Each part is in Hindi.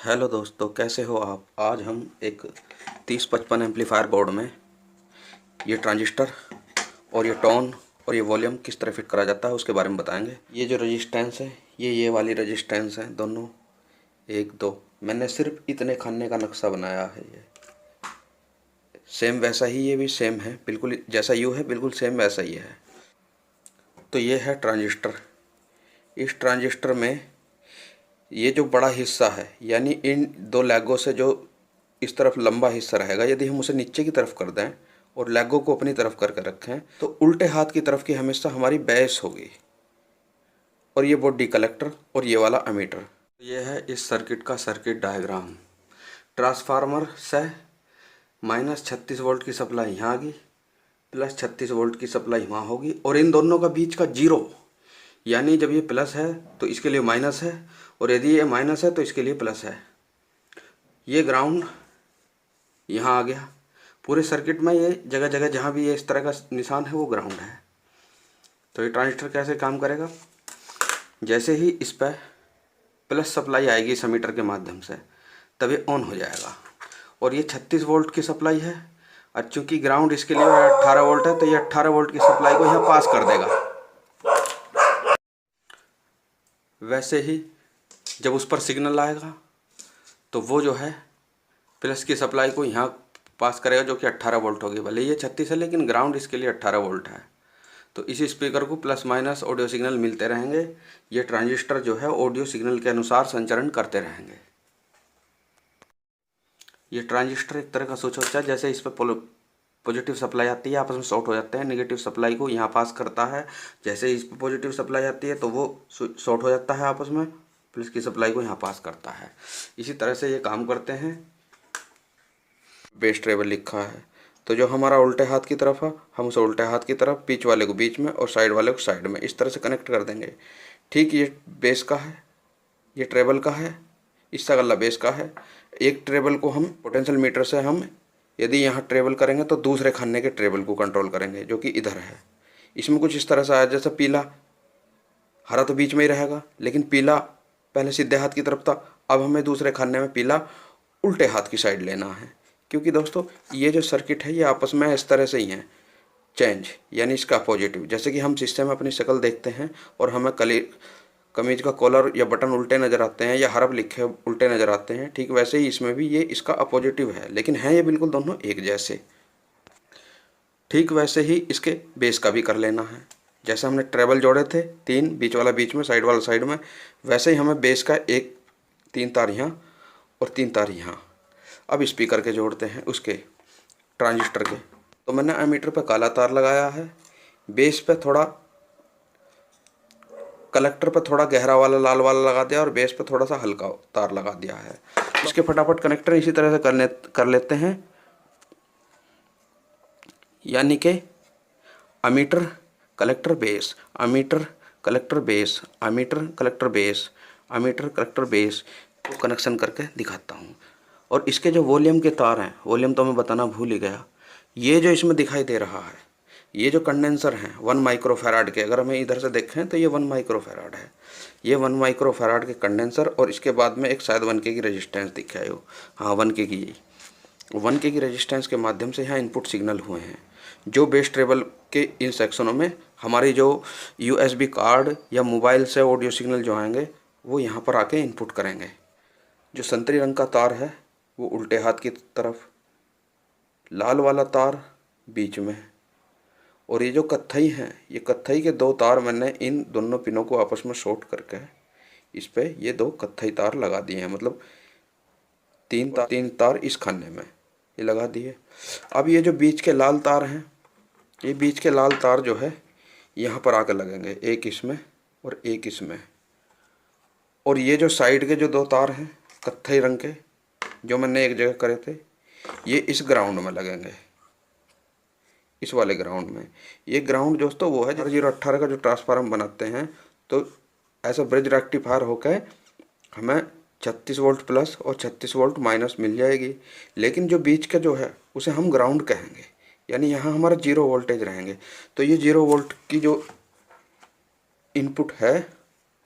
हेलो दोस्तों, कैसे हो आप। आज हम एक 3055 एम्पलीफायर बोर्ड में ये ट्रांजिस्टर और ये टोन और ये वॉल्यूम किस तरह फिट करा जाता है उसके बारे में बताएंगे। ये जो रेजिस्टेंस है ये वाली रेजिस्टेंस है, दोनों 1 2। मैंने सिर्फ इतने खाने का नक्शा बनाया है। ये सेम वैसा ही, ये भी सेम है, बिल्कुल जैसा यू है बिल्कुल सेम वैसा ही है। तो ये है ट्रांजिस्टर। इस ट्रांजिस्टर में ये जो बड़ा हिस्सा है, यानी इन दो लैगों से जो इस तरफ लंबा हिस्सा रहेगा, यदि हम उसे नीचे की तरफ कर दें और लैगों को अपनी तरफ करके रखें तो उल्टे हाथ की तरफ की हमेशा हमारी बेस होगी। और ये बॉडी कलेक्टर और ये वाला एमीटर। ये है इस सर्किट का सर्किट डायग्राम। ट्रांसफार्मर से -36 वोल्ट की सप्लाई यहाँ आ गई, +36 वोल्ट की सप्लाई वहाँ होगी, और इन दोनों का बीच का जीरो, यानी जब ये प्लस है तो इसके लिए माइनस है, और यदि ये माइनस है तो इसके लिए प्लस है। ये ग्राउंड यहाँ आ गया। पूरे सर्किट में ये जगह जगह जहाँ भी ये इस तरह का निशान है वो ग्राउंड है। तो ये ट्रांजिस्टर कैसे काम करेगा, जैसे ही इस पर प्लस सप्लाई आएगी इस एमीटर के माध्यम से तब ये ऑन हो जाएगा। और ये 36 वोल्ट की सप्लाई है, और चूंकि ग्राउंड इसके लिए 18 वोल्ट है तो ये 18 वोल्ट की सप्लाई को यहाँ पास कर देगा। वैसे ही जब उस पर सिग्नल आएगा तो वो जो है प्लस की सप्लाई को यहाँ पास करेगा, जो कि 18 वोल्ट होगी। भले ये 36 है लेकिन ग्राउंड इसके लिए 18 वोल्ट है। तो इस स्पीकर को प्लस माइनस ऑडियो सिग्नल मिलते रहेंगे। ये ट्रांजिस्टर जो है ऑडियो सिग्नल के अनुसार संचरण करते रहेंगे। ये ट्रांजिस्टर एक तरह का स्विच होता है, जैसे इस पर पॉजिटिव सप्लाई आती है आपस में शॉर्ट हो जाते हैं, नेगेटिव सप्लाई को यहाँ पास करता है। जैसे इस पर पॉजिटिव सप्लाई आती है तो वो शॉर्ट हो जाता है आपस में, प्लस की सप्लाई को यहाँ पास करता है। इसी तरह से ये काम करते हैं। बेस ट्रेबल लिखा है तो जो हमारा उल्टे हाथ की तरफ है हम उसे उल्टे हाथ की तरफ, बीच वाले को बीच में और साइड वाले को साइड में, इस तरह से कनेक्ट कर देंगे। ठीक, ये बेस का है, ये ट्रेबल का है, इसका गला बेस का है। एक ट्रेबल को हम पोटेंशियल मीटर से हम यदि यहाँ ट्रेबल करेंगे तो दूसरे खाने के ट्रेबल को कंट्रोल करेंगे जो कि इधर है। इसमें कुछ इस तरह से आया, जैसे पीला, हरा तो बीच में ही रहेगा लेकिन पीला पहले सीधे हाथ की तरफ था, अब हमें दूसरे खाने में पीला उल्टे हाथ की साइड लेना है। क्योंकि दोस्तों ये जो सर्किट है ये आपस में इस तरह से ही है चेंज, यानी इसका पॉजिटिव। जैसे कि हम शीशे में अपनी शक्ल देखते हैं और हमें कमीज का कॉलर या बटन उल्टे नज़र आते हैं या हरफ लिखे उल्टे नज़र आते हैं, ठीक वैसे ही इसमें भी ये इसका अपोजिटिव है, लेकिन हैं ये बिल्कुल दोनों एक जैसे। ठीक वैसे ही इसके बेस का भी कर लेना है। जैसे हमने ट्रेबल जोड़े थे 3, बीच वाला बीच में, साइड वाला साइड में, वैसे ही हमें बेस का 3 तार यहाँ और 3 तार यहाँ। अब स्पीकर के जोड़ते हैं उसके ट्रांजिस्टर के। तो मैंने एमीटर पे काला तार लगाया है, बेस पे थोड़ा, कलेक्टर पे थोड़ा गहरा वाला लाल वाला लगा दिया और बेस पे थोड़ा सा हल्का तार लगा दिया है। इसके फटाफट कनेक्टर इसी तरह से कर लेते हैं, यानी कि emitter collector base, emitter collector base, emitter collector base, emitter collector base को कनेक्शन करके दिखाता हूँ। और इसके जो वॉल्यूम के तार हैं, वॉल्यूम तो मैं बताना भूल ही गया। ये जो इसमें दिखाई दे रहा है, ये जो कंडेंसर हैं 1 माइक्रोफैराड के, अगर हमें इधर से देखें तो ये 1 माइक्रोफैराड है। ये 1 माइक्रोफैराड के कंडेंसर, और इसके बाद में एक शायद 1K की रेजिस्टेंस दिखाई हो, हाँ 1K की, 1K की रेजिस्टेंस के माध्यम से यहाँ इनपुट सिग्नल हुए हैं, जो बेस ट्रेबल के इन सेक्शनों में हमारी जो USB कार्ड या मोबाइल से ऑडियो सिग्नल जो आएंगे वो यहाँ पर आके इनपुट करेंगे। जो संतरी रंग का तार है वो उल्टे हाथ की तरफ, लाल वाला तार बीच में, और ये जो कत्थई हैं, ये कत्थई के 2 तार मैंने इन दोनों पिनों को आपस में शॉर्ट करके इस पे ये 2 कत्थई तार लगा दिए हैं, मतलब 3 तार इस खाने में ये लगा दिए। अब ये जो बीच के लाल तार हैं, ये बीच के लाल तार जो है यहाँ पर आकर लगेंगे, एक इसमें और एक इसमें। और ये जो साइड के जो 2 तार हैं कत्थई रंग के जो मैंने एक जगह करे थे, ये इस ग्राउंड में लगेंगे, इस वाले ग्राउंड में। ये ग्राउंड दोस्तों वो है 018 का जो ट्रांसफार्मर बनाते हैं, तो ऐसा ब्रिज रेक्टिफायर होकर हमें 36 वोल्ट प्लस और 36 वोल्ट माइनस मिल जाएगी। लेकिन जो बीच का जो है उसे हम ग्राउंड कहेंगे, यानी यहाँ हमारा 0 वोल्टेज रहेंगे। तो ये 0 वोल्ट की जो इनपुट है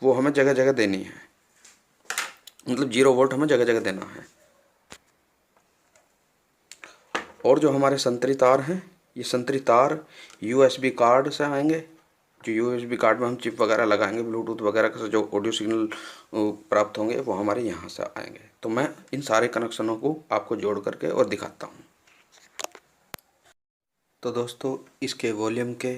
वो हमें जगह जगह देनी है। मतलब 0 वोल्ट हमें जगह जगह देना है। और जो हमारे संतरी तार हैं, ये संतरी तार USB कार्ड से आएंगे। जो USB कार्ड में हम चिप वगैरह लगाएंगे, ब्लूटूथ वगैरह से जो ऑडियो सिग्नल प्राप्त होंगे वो हमारे यहाँ से आएंगे। तो मैं इन सारे कनेक्शनों को आपको जोड़ करके और दिखाता हूँ। तो दोस्तों, इसके वॉल्यूम के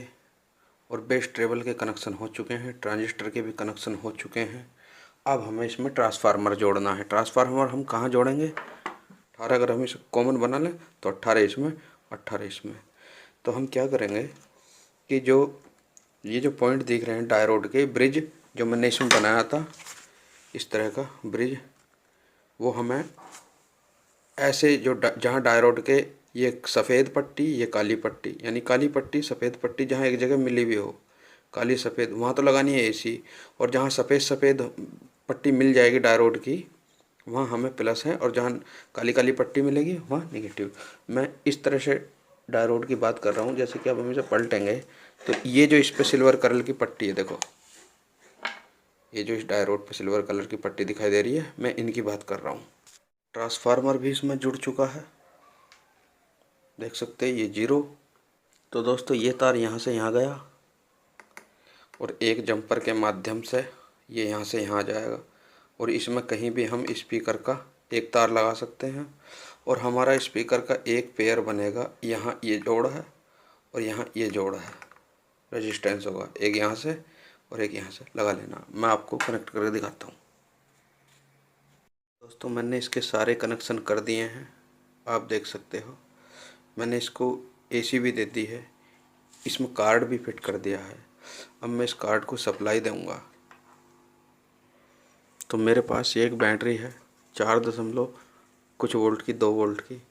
और बेस ट्रेबल के कनेक्शन हो चुके हैं, ट्रांजिस्टर के भी कनेक्शन हो चुके हैं। अब हमें इसमें ट्रांसफार्मर जोड़ना है। ट्रांसफार्मर हम कहाँ जोड़ेंगे? 18, अगर हम इसे कॉमन बना लें तो 18 इसमें, 18 इसमें। तो हम क्या करेंगे कि जो ये जो पॉइंट दिख रहे हैं डायोड के, ब्रिज जो मैंने इसमें बनाया था, इस तरह का ब्रिज, वो हमें ऐसे जो जहाँ डायोड के ये सफ़ेद पट्टी, ये काली पट्टी, यानी काली पट्टी सफ़ेद पट्टी जहाँ एक जगह मिली हुई हो, काली सफ़ेद, वहाँ तो लगानी है AC। और जहाँ सफ़ेद सफ़ेद पट्टी मिल जाएगी डायोड की, वहाँ हमें प्लस है, और जहाँ काली काली पट्टी मिलेगी वहाँ नेगेटिव। मैं इस तरह से डायोड की बात कर रहा हूँ। जैसे कि अब हम इसे पलटेंगे तो ये जो इस पर सिल्वर कलर की पट्टी है, देखो ये जो इस डायोड पर सिल्वर कलर की पट्टी दिखाई दे रही है, मैं इनकी बात कर रहा हूँ। ट्रांसफार्मर भी इसमें जुड़ चुका है, देख सकते हैं ये 0। तो दोस्तों, ये तार यहाँ से यहाँ गया और एक जंपर के माध्यम से ये यहाँ से यहाँ आ जाएगा, और इसमें कहीं भी हम स्पीकर का एक तार लगा सकते हैं, और हमारा स्पीकर का एक पेयर बनेगा। यहाँ ये जोड़ है और यहाँ ये जोड़ है, रेजिस्टेंस होगा, एक यहाँ से और एक यहाँ से लगा लेना। मैं आपको कनेक्ट करके दिखाता हूँ। दोस्तों, मैंने इसके सारे कनेक्शन कर दिए हैं, आप देख सकते हो। मैंने इसको AC भी दे दी है, इसमें कार्ड भी फिट कर दिया है। अब मैं इस कार्ड को सप्लाई दूंगा। तो मेरे पास एक बैटरी है 4 दशमलव कुछ वोल्ट की, 2 वोल्ट की।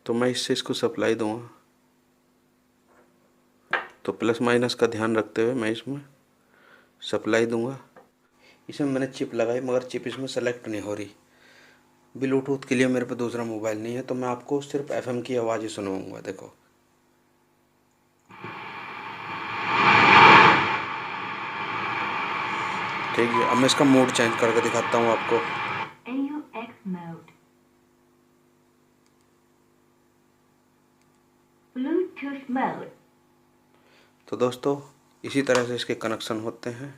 तो मैं इससे इसको सप्लाई दूंगा। तो प्लस माइनस का ध्यान रखते हुए मैं इसमें सप्लाई दूंगा। इसमें मैंने चिप लगाई, मगर चिप इसमें सेलेक्ट नहीं हो रही। ब्लूटूथ के लिए मेरे पे दूसरा मोबाइल नहीं है, तो मैं आपको सिर्फ FM की आवाज़ ही सुनवाऊंगा। देखो, ठीक है। अब मैं इसका मोड चेंज करके दिखाता हूँ आपको। AUX mode, Bluetooth mode। तो दोस्तों, इसी तरह से इसके कनेक्शन होते हैं।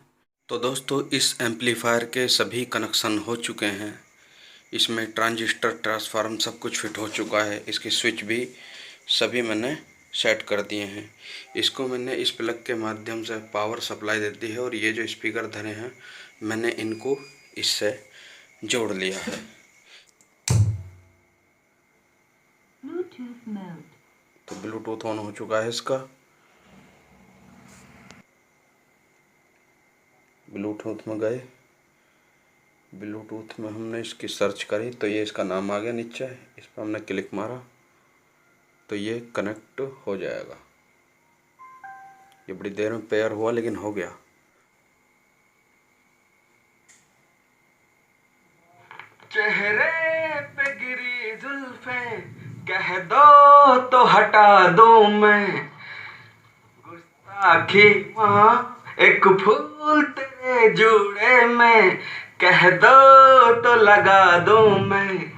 तो दोस्तों, इस एम्पलीफायर के सभी कनेक्शन हो चुके हैं। इसमें ट्रांजिस्टर, ट्रांसफार्मर सब कुछ फिट हो चुका है। इसकी स्विच भी सभी मैंने सेट कर दिए हैं। इसको मैंने इस प्लग के माध्यम से पावर सप्लाई दे दी है, और ये जो स्पीकर धरे हैं मैंने इनको इससे जोड़ लिया है। Bluetooth mode, तो ब्लूटूथ ऑन हो चुका है इसका। ब्लूटूथ में गए, ब्लूटूथ में हमने इसकी सर्च करी तो ये इसका नाम आ गया नीचे, इस पर हमने क्लिक मारा तो ये कनेक्ट हो जाएगा। ये बड़ी देर में पेयर हुआ, लेकिन हो गया। चेहरे पे गिरी जुल्फें कह दो तो हटा दूं मैं, गुस्ताखी वहाँ एक फूल तेरे जूड़े में कह दो तो लगा दूं मैं।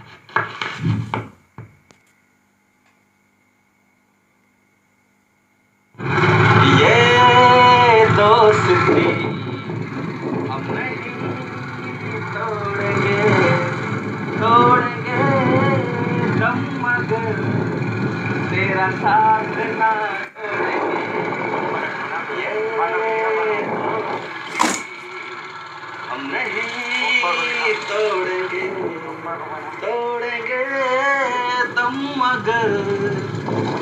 ये दोस्ती हम नहीं तोड़ेंगे, तोड़ेंगे दम मगर तेरा साथ ना छोड़ेंगे। ये हम नहीं तोड़ेंगे, तोड़ेंगे दम मगर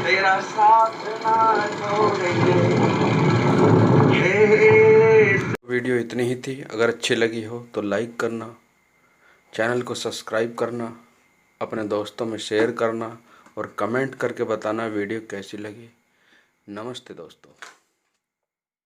तेरा साथ ना छोड़ेंगे। वीडियो इतनी ही थी। अगर अच्छी लगी हो तो लाइक करना, चैनल को सब्सक्राइब करना, अपने दोस्तों में शेयर करना, और कमेंट करके बताना वीडियो कैसी लगी। नमस्ते दोस्तों।